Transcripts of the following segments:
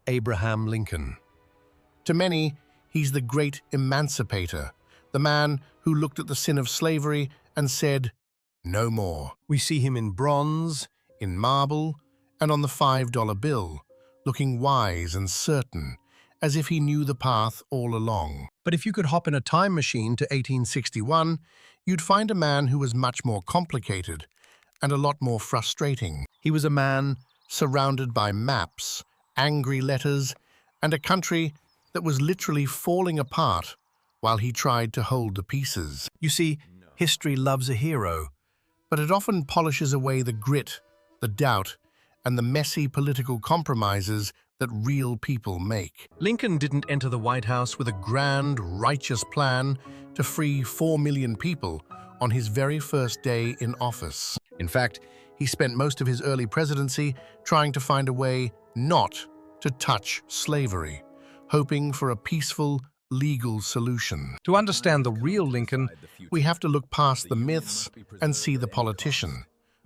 Abraham Lincoln. To many, he's the great emancipator, the man who looked at the sin of slavery and said, "No more." We see him in bronze, In marble, and on the $5 bill, looking wise and certain, as if he knew the path all along. But if you could hop in a time machine to 1861, you'd find a man who was much more complicated and a lot more frustrating. He was a man surrounded by maps, angry letters, and a country that was literally falling apart while he tried to hold the pieces. You see, history loves a hero, but it often polishes away the grit, the doubt, and the messy political compromises that real people make. Lincoln didn't enter the White House with a grand, righteous plan to free 4 million people on his very first day in office. In fact, he spent most of his early presidency trying to find a way not to touch slavery, hoping for a peaceful, legal solution. To understand the real Lincoln, we have to look past the myths and see the politician,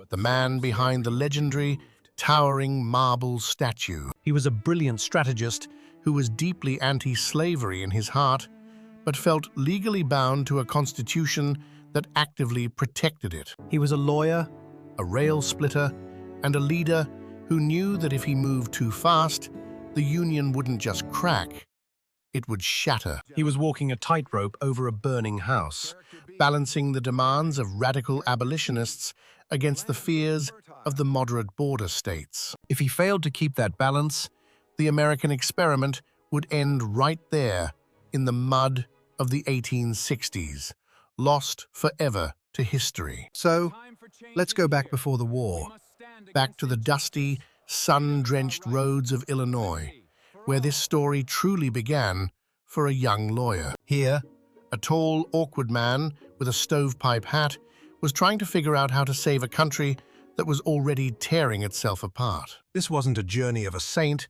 the man behind the legendary, towering marble statue. He was a brilliant strategist who was deeply anti-slavery in his heart, but felt legally bound to a constitution that actively protected it. He was a lawyer, a rail splitter, and a leader who knew that if he moved too fast, the Union wouldn't just crack, it would shatter. He was walking a tightrope over a burning house, balancing the demands of radical abolitionists against the fears of the moderate border states. If he failed to keep that balance, the American experiment would end right there in the mud of the 1860s, lost forever to history. So, let's go back before the war, back to the dusty, sun-drenched roads of Illinois, where this story truly began for a young lawyer. Here, a tall, awkward man with a stovepipe hat was trying to figure out how to save a country that was already tearing itself apart. This wasn't a journey of a saint,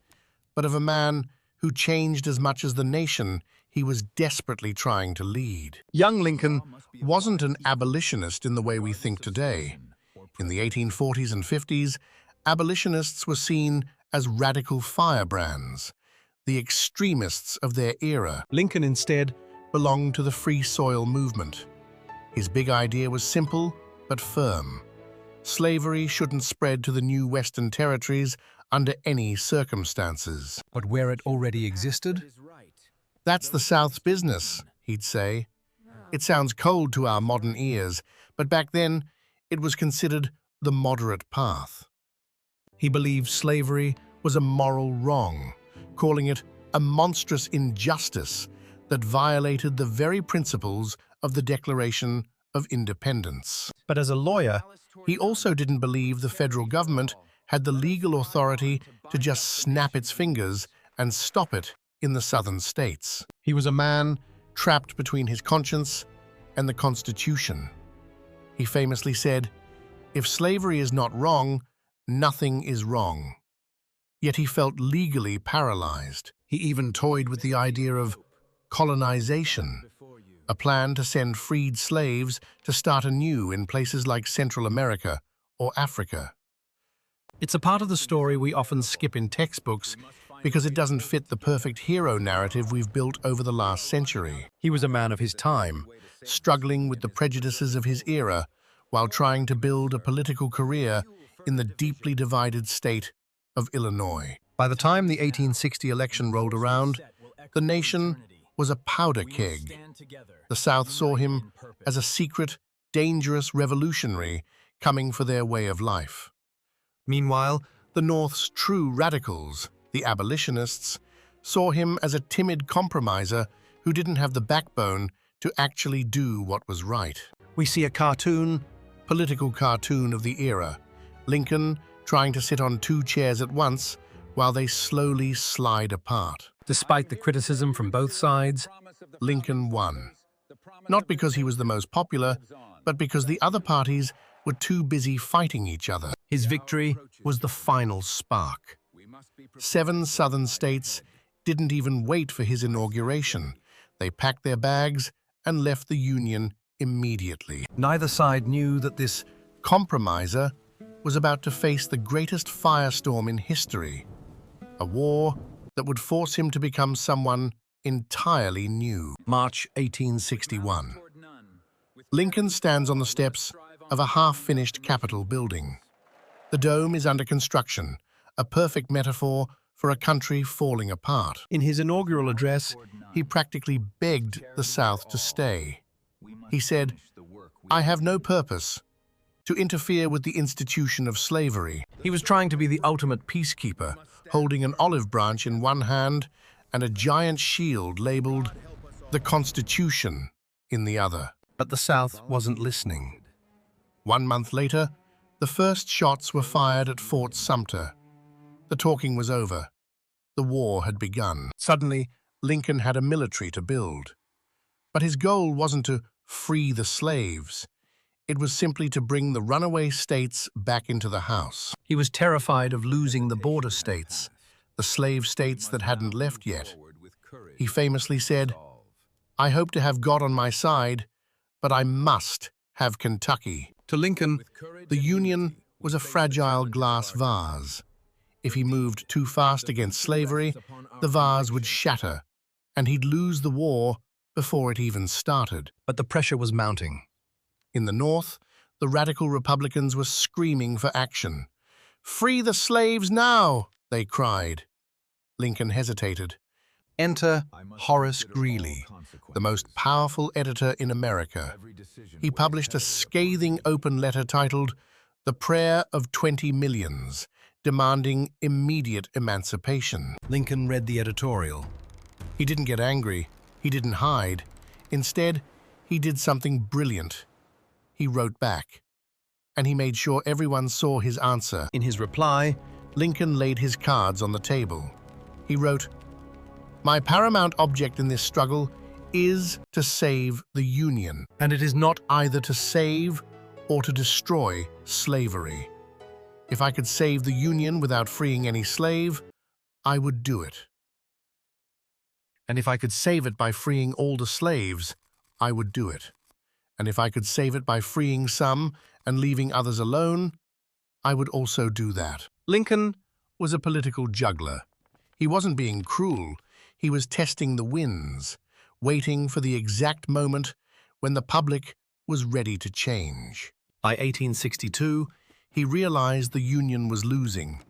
but of a man who changed as much as the nation he was desperately trying to lead. Young Lincoln wasn't an abolitionist in the way we think today. In the 1840s and 50s, abolitionists were seen as radical firebrands, the extremists of their era. Lincoln instead belonged to the free soil movement. His big idea was simple but firm. Slavery shouldn't spread to the new Western territories under any circumstances. But where it already existed? That's the South's business, he'd say. It sounds cold to our modern ears, but back then it was considered the moderate path. He believed slavery was a moral wrong, calling it a monstrous injustice that violated the very principles of the Declaration of Independence. But as a lawyer, he also didn't believe the federal government had the legal authority to just snap its fingers and stop it in the southern states. He was a man trapped between his conscience and the Constitution. He famously said, "If slavery is not wrong, nothing is wrong." Yet he felt legally paralyzed. He even toyed with the idea of colonization, a plan to send freed slaves to start anew in places like Central America or Africa. It's a part of the story we often skip in textbooks because it doesn't fit the perfect hero narrative we've built over the last century. He was a man of his time, struggling with the prejudices of his era while trying to build a political career in the deeply divided state of Illinois. By the time the 1860 election rolled around, the nation was a powder keg. The South saw him as a secret, dangerous revolutionary coming for their way of life. Meanwhile, the North's true radicals, the abolitionists, saw him as a timid compromiser who didn't have the backbone to actually do what was right. We see a political cartoon of the era, Lincoln trying to sit on two chairs at once while they slowly slide apart. Despite the criticism from both sides, Lincoln won. Not because he was the most popular, but because the other parties were too busy fighting each other. His victory was the final spark. 7 southern states didn't even wait for his inauguration. They packed their bags and left the Union immediately. Neither side knew that this compromiser was about to face the greatest firestorm in history, a war that would force him to become someone entirely new. March 1861. Lincoln stands on the steps of a half-finished Capitol building. The dome is under construction, a perfect metaphor for a country falling apart. In his inaugural address, he practically begged the South to stay. He said, "I have no purpose to interfere with the institution of slavery." He was trying to be the ultimate peacekeeper, holding an olive branch in one hand and a giant shield labeled "the Constitution" in the other. But the South wasn't listening. 1 month later, the first shots were fired at Fort Sumter. The talking was over. The war had begun. Suddenly, Lincoln had a military to build. But his goal wasn't to free the slaves. It was simply to bring the runaway states back into the house. He was terrified of losing the border states, the slave states that hadn't left yet. He famously said, "I hope to have God on my side, but I must have Kentucky." To Lincoln, the Union was a fragile glass vase. If he moved too fast against slavery, the vase would shatter, and he'd lose the war before it even started. But the pressure was mounting. In the North, the radical Republicans were screaming for action. "Free the slaves now!" they cried. Lincoln hesitated. Enter Horace Greeley, the most powerful editor in America. He published a scathing open letter titled "The Prayer of 20 Millions," demanding immediate emancipation. Lincoln read the editorial. He didn't get angry. He didn't hide. Instead, he did something brilliant. He wrote back, and he made sure everyone saw his answer. In his reply, Lincoln laid his cards on the table. He wrote, "My paramount object in this struggle is to save the Union, and it is not either to save or to destroy slavery. If I could save the Union without freeing any slave, I would do it. And if I could save it by freeing all the slaves, I would do it. And if I could save it by freeing some and leaving others alone, I would also do that." Lincoln was a political juggler. He wasn't being cruel. He was testing the winds, waiting for the exact moment when the public was ready to change. By 1862, he realized the Union was losing,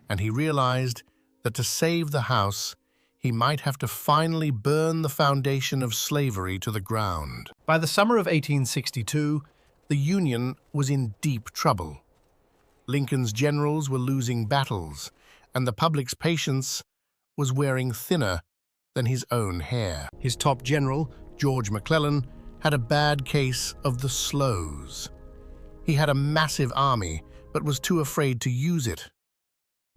and he realized that to save the House, he might have to finally burn the foundation of slavery to the ground. By the summer of 1862, the Union was in deep trouble. Lincoln's generals were losing battles, and the public's patience was wearing thinner than his own hair. His top general, George McClellan, had a bad case of the slows. He had a massive army, but was too afraid to use it.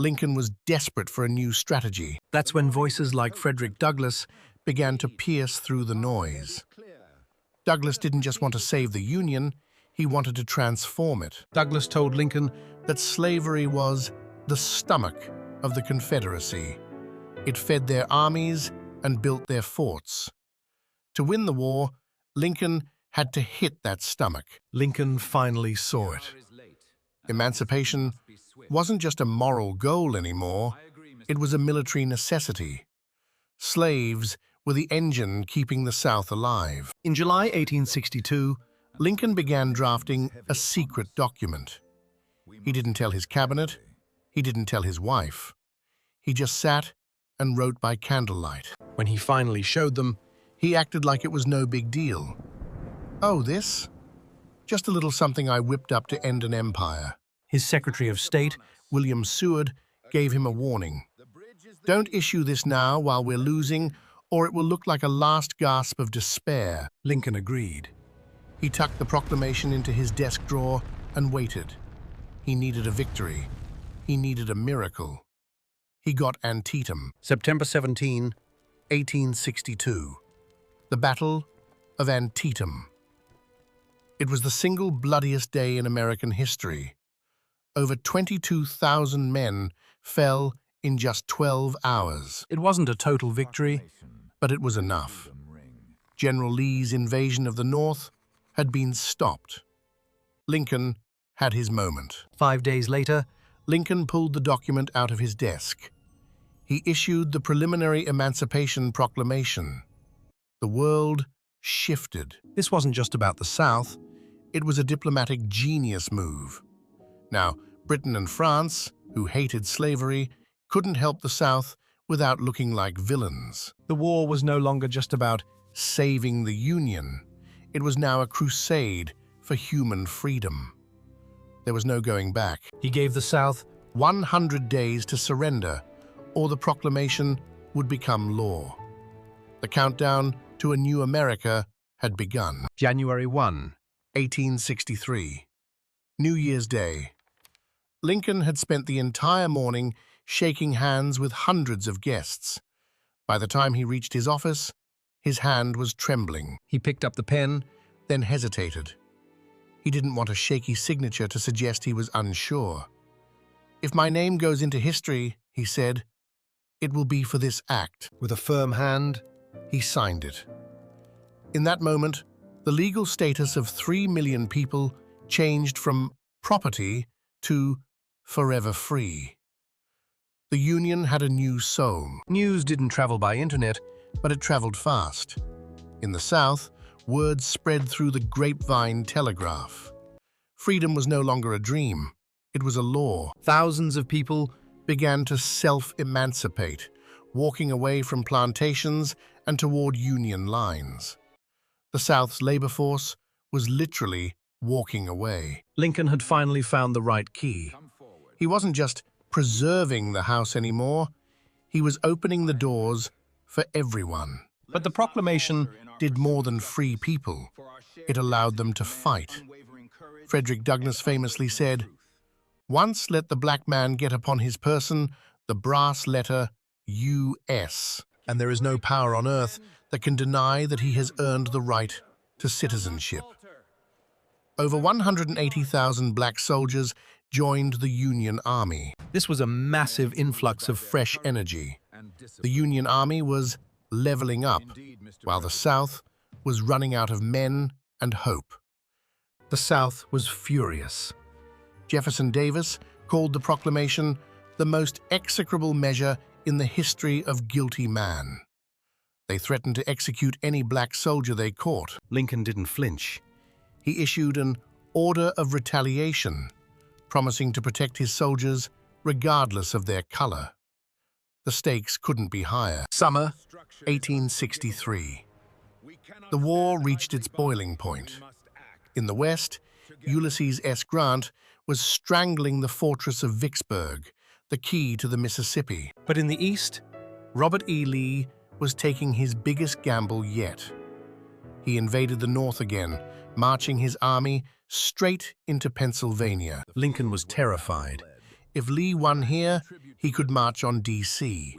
Lincoln was desperate for a new strategy. That's when voices like Frederick Douglass began to pierce through the noise. Douglass didn't just want to save the Union, he wanted to transform it. Douglass told Lincoln that slavery was the stomach of the Confederacy. It fed their armies and built their forts. To win the war, Lincoln had to hit that stomach. Lincoln finally saw it. Emancipation wasn't just a moral goal anymore, it was a military necessity. Slaves were the engine keeping the South alive. In July 1862, Lincoln began drafting a secret document. He didn't tell his cabinet, he didn't tell his wife. He just sat and wrote by candlelight. When he finally showed them, he acted like it was no big deal. "Oh, this? Just a little something I whipped up to end an empire." His Secretary of State, William Seward, gave him a warning. "Don't issue this now while we're losing, or it will look like a last gasp of despair." Lincoln agreed. He tucked the proclamation into his desk drawer and waited. He needed a victory. He needed a miracle. He got Antietam. September 17, 1862. The Battle of Antietam. It was the single bloodiest day in American history. Over 22,000 men fell in just 12 hours. It wasn't a total victory, but it was enough. General Lee's invasion of the North had been stopped. Lincoln had his moment. 5 days later, Lincoln pulled the document out of his desk. He issued the preliminary Emancipation Proclamation. The world shifted. This wasn't just about the South, it was a diplomatic genius move. Now, Britain and France, who hated slavery, couldn't help the South without looking like villains. The war was no longer just about saving the Union. It was now a crusade for human freedom. There was no going back. He gave the South 100 days to surrender, or the proclamation would become law. The countdown to a new America had begun. January 1, 1863. New Year's Day. Lincoln had spent the entire morning shaking hands with hundreds of guests. By the time he reached his office, his hand was trembling. He picked up the pen, then hesitated. He didn't want a shaky signature to suggest he was unsure. "If my name goes into history," he said, "it will be for this act." With a firm hand, he signed it. In that moment, the legal status of 3 million people changed from property to forever free. The Union had a new soul. News didn't travel by internet, but it traveled fast. In the South, word spread through the grapevine telegraph. Freedom was no longer a dream. It was a law. Thousands of people began to self-emancipate, walking away from plantations and toward Union lines. The South's labor force was literally walking away. Lincoln had finally found the right key. He wasn't just preserving the House anymore, he was opening the doors for everyone. But the proclamation did more than free people. It allowed them to fight. Frederick Douglass famously said, "Once let the black man get upon his person the brass letter U.S., and there is no power on earth that can deny that he has earned the right to citizenship." Over 180,000 black soldiers joined the Union Army. This was a massive influx of fresh energy. The Union Army was leveling up, while the South was running out of men and hope. The South was furious. Jefferson Davis called the proclamation the most execrable measure in the history of guilty man. They threatened to execute any black soldier they caught. Lincoln didn't flinch. He issued an order of retaliation, promising to protect his soldiers regardless of their color. The stakes couldn't be higher. Summer 1863. The war reached its boiling point. In the West, Ulysses S. Grant was strangling the fortress of Vicksburg, the key to the Mississippi. But in the East, Robert E. Lee was taking his biggest gamble yet. He invaded the North again, marching his army straight into Pennsylvania. Lincoln was terrified. If Lee won here, he could march on D.C.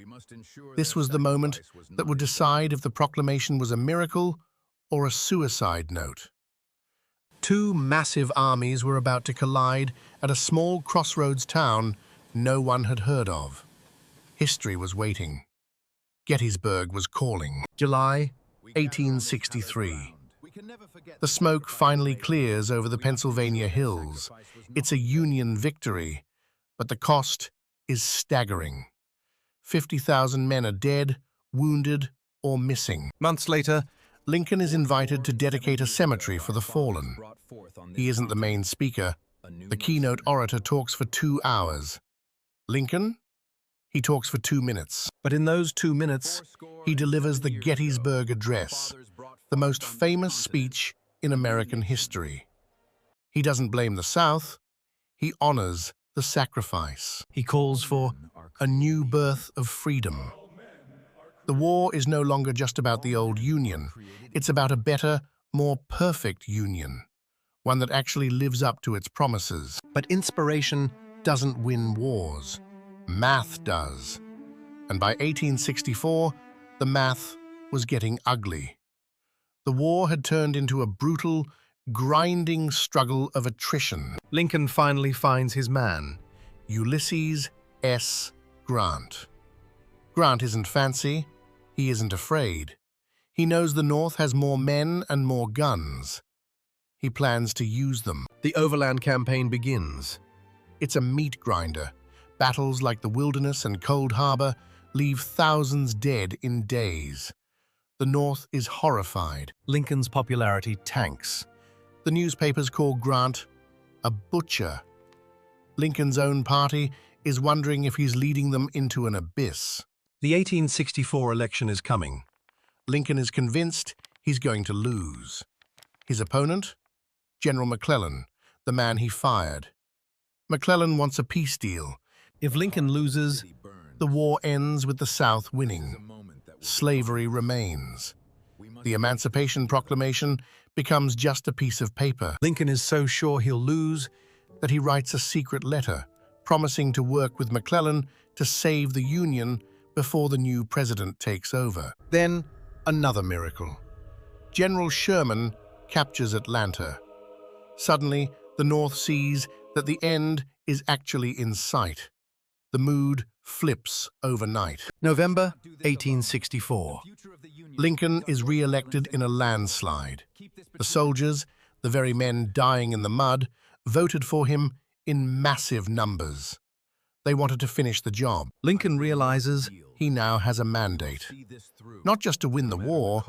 This was the moment that would decide if the proclamation was a miracle or a suicide note. Two massive armies were about to collide at a small crossroads town no one had heard of. History was waiting. Gettysburg was calling. July 1863. The smoke finally clears over the Pennsylvania hills. It's a Union victory, but the cost is staggering. 50,000 men are dead, wounded, or missing. Months later, Lincoln is invited to dedicate a cemetery for the fallen. He isn't the main speaker. The keynote orator talks for 2 hours. Lincoln? He talks for 2 minutes. But in those 2 minutes, he delivers the Gettysburg Address, the most famous speech in American history. He doesn't blame the South. He honors the sacrifice. He calls for a new birth of freedom. The war is no longer just about the old Union. It's about a better, more perfect Union, one that actually lives up to its promises. But inspiration doesn't win wars. Math does. And by 1864, the math was getting ugly. The war had turned into a brutal, grinding struggle of attrition. Lincoln finally finds his man, Ulysses S. Grant. Grant isn't fancy. He isn't afraid. He knows the North has more men and more guns. He plans to use them. The Overland Campaign begins. It's a meat grinder. Battles like the Wilderness and Cold Harbor, leave thousands dead in days. The North is horrified. Lincoln's popularity tanks. The newspapers call Grant a butcher. Lincoln's own party is wondering if he's leading them into an abyss. The 1864 election is coming. Lincoln is convinced he's going to lose. His opponent? General McClellan, the man he fired. McClellan wants a peace deal. If Lincoln loses, The war ends with the South winning. Slavery remains. The Emancipation Proclamation becomes just a piece of paper Lincoln is so sure he'll lose that he writes a secret letter promising to work with McClellan to save the Union before the new president takes over. Then, another miracle. General Sherman captures Atlanta. Suddenly, the North sees that the end is actually in sight. The mood flips overnight. November 1864. Lincoln is re-elected in a landslide. The soldiers, the very men dying in the mud, voted for him in massive numbers. They wanted to finish the job. Lincoln realizes He now has a mandate, not just to win the war,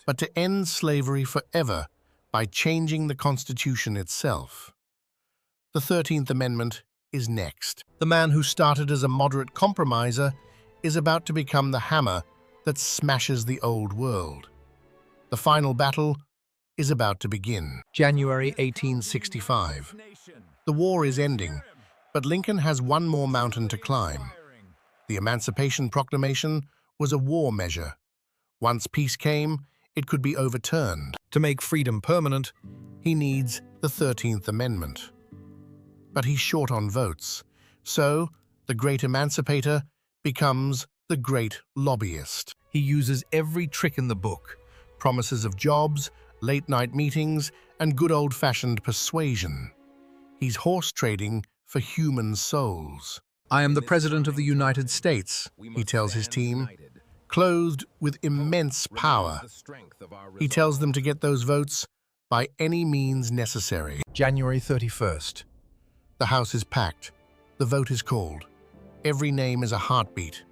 but to end slavery forever by changing the Constitution itself. The 13th Amendment is next. The man who started as a moderate compromiser is about to become the hammer that smashes the old world. The final battle is about to begin. January 1865. The war is ending, but Lincoln has one more mountain to climb. The Emancipation Proclamation was a war measure. Once peace came, it could be overturned. to make freedom permanent. He needs the 13th Amendment. But he's short on votes, so the great emancipator becomes the great lobbyist. He uses every trick in the book. Promises of jobs, late-night meetings, and good old-fashioned persuasion. He's horse trading for human souls. I am the President of the United States, He tells his team, clothed with immense power. He tells them to get those votes by any means necessary. January 31st. The House is packed. The vote is called. Every name is a heartbeat.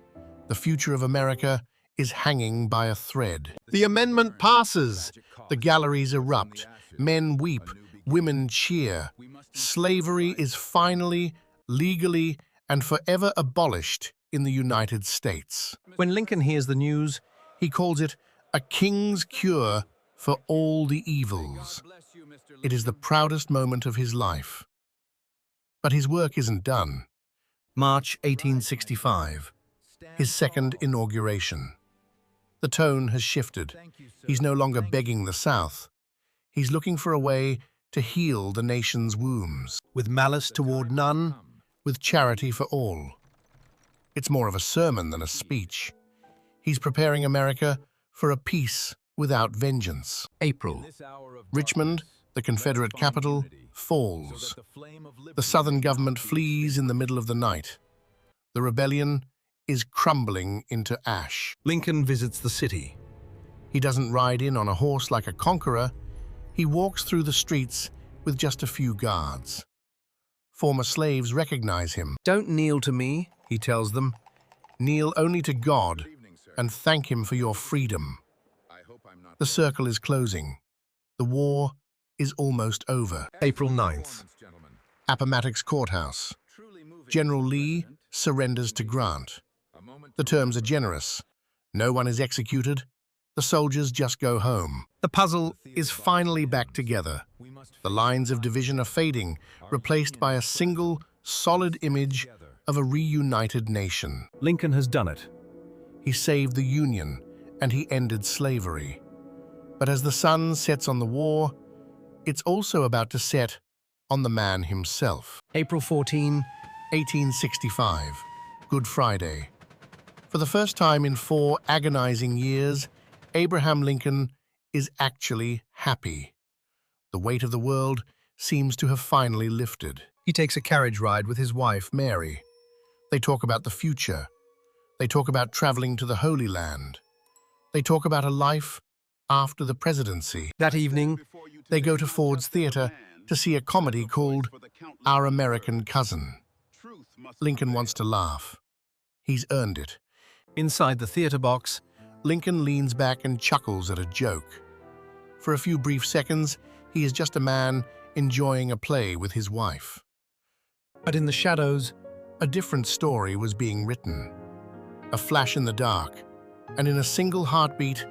The future of America is hanging by a thread. The amendment passes. The galleries erupt. Men weep. Women cheer. Slavery is finally, legally, and forever abolished in the United States. When Lincoln hears the news, He calls it a king's cure for all the evils. It is the proudest moment of his life. But his work isn't done. March 1865. His second inauguration. The tone has shifted. He's no longer begging the South. He's looking for a way to heal the nation's wounds, with malice toward none, with charity for all. It's more of a sermon than a speech. He's preparing America for a peace without vengeance. April. Richmond, the Confederate capital, falls. The Southern government flees in the middle of the night. The rebellion is crumbling into ash. Lincoln visits the city. He doesn't ride in on a horse like a conqueror. He walks through the streets with just a few guards. Former slaves recognize him. Don't kneel to me, He tells them, kneel only to God and thank Him for your freedom. The circle is closing. The war is almost over. April 9th. Appomattox Courthouse. General Lee surrenders to Grant. The terms are generous. No one is executed. The soldiers just go home. The puzzle Is finally back together. The lines of division are fading, replaced by a single, solid image of a reunited nation. Lincoln has done it. He saved the Union, and he ended slavery. But as the sun sets on the war, it's also about to set on the man himself. April 14. 1865, Good Friday. For the first time in 4 agonizing years, Abraham Lincoln is actually happy. The weight of the world seems to have finally lifted. He takes a carriage ride with his wife, Mary. They talk about the future. They talk about traveling to the Holy Land. They talk about a life after the presidency. That evening, They go to Ford's Theater to see a comedy called Our American Cousin. Lincoln wants to laugh. He's earned it. Inside the theater box, Lincoln leans back and chuckles at a joke. For a few brief seconds, he is just a man enjoying a play with his wife. but in the shadows, A different story was being written. A flash in the dark, and in a single heartbeat,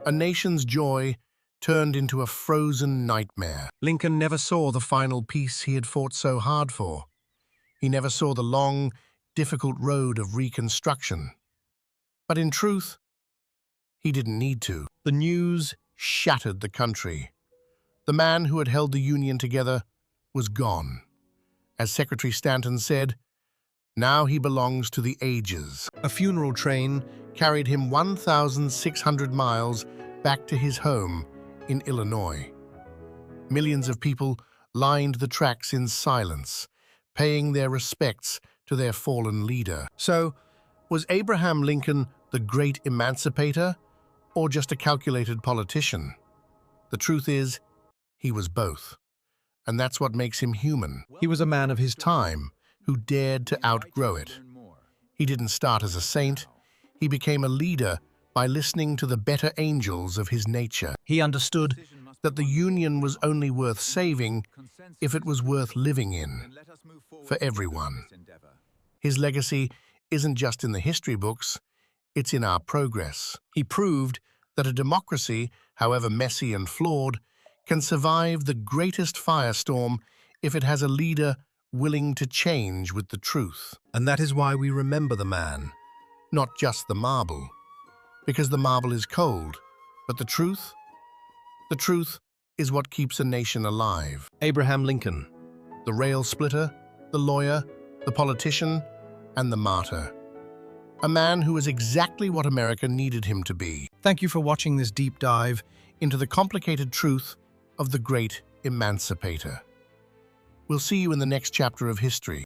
a nation's joy turned into a frozen nightmare. Lincoln never saw the final peace he had fought so hard for. He never saw the long, difficult road of Reconstruction. But in truth, he didn't need to. The news shattered the country. The man who had held the Union together was gone. As Secretary Stanton said, now he belongs to the ages. A funeral train carried him 1,600 miles back to his home in Illinois. Millions of people lined the tracks in silence, paying their respects to their fallen leader. So, was Abraham Lincoln the great emancipator, or just a calculated politician? The truth is, he was both. And that's what makes him human. He was a man of his time, who dared to outgrow it. He didn't start as a saint. He became a leader by listening to the better angels of his nature. He understood that the Union was only worth saving if it was worth living in, for everyone. His legacy isn't just in the history books, it's in our progress. He proved that a democracy, however messy and flawed, can survive the greatest firestorm if it has a leader willing to change with the truth. And that is why we remember the man, not just the marble. Because the marble is cold, but the truth is what keeps a nation alive. Abraham Lincoln, the rail splitter, the lawyer, the politician, and the martyr. A man who is exactly what America needed him to be. Thank you for watching this deep dive into the complicated truth of the great Emancipator. We'll see you in the next chapter of history.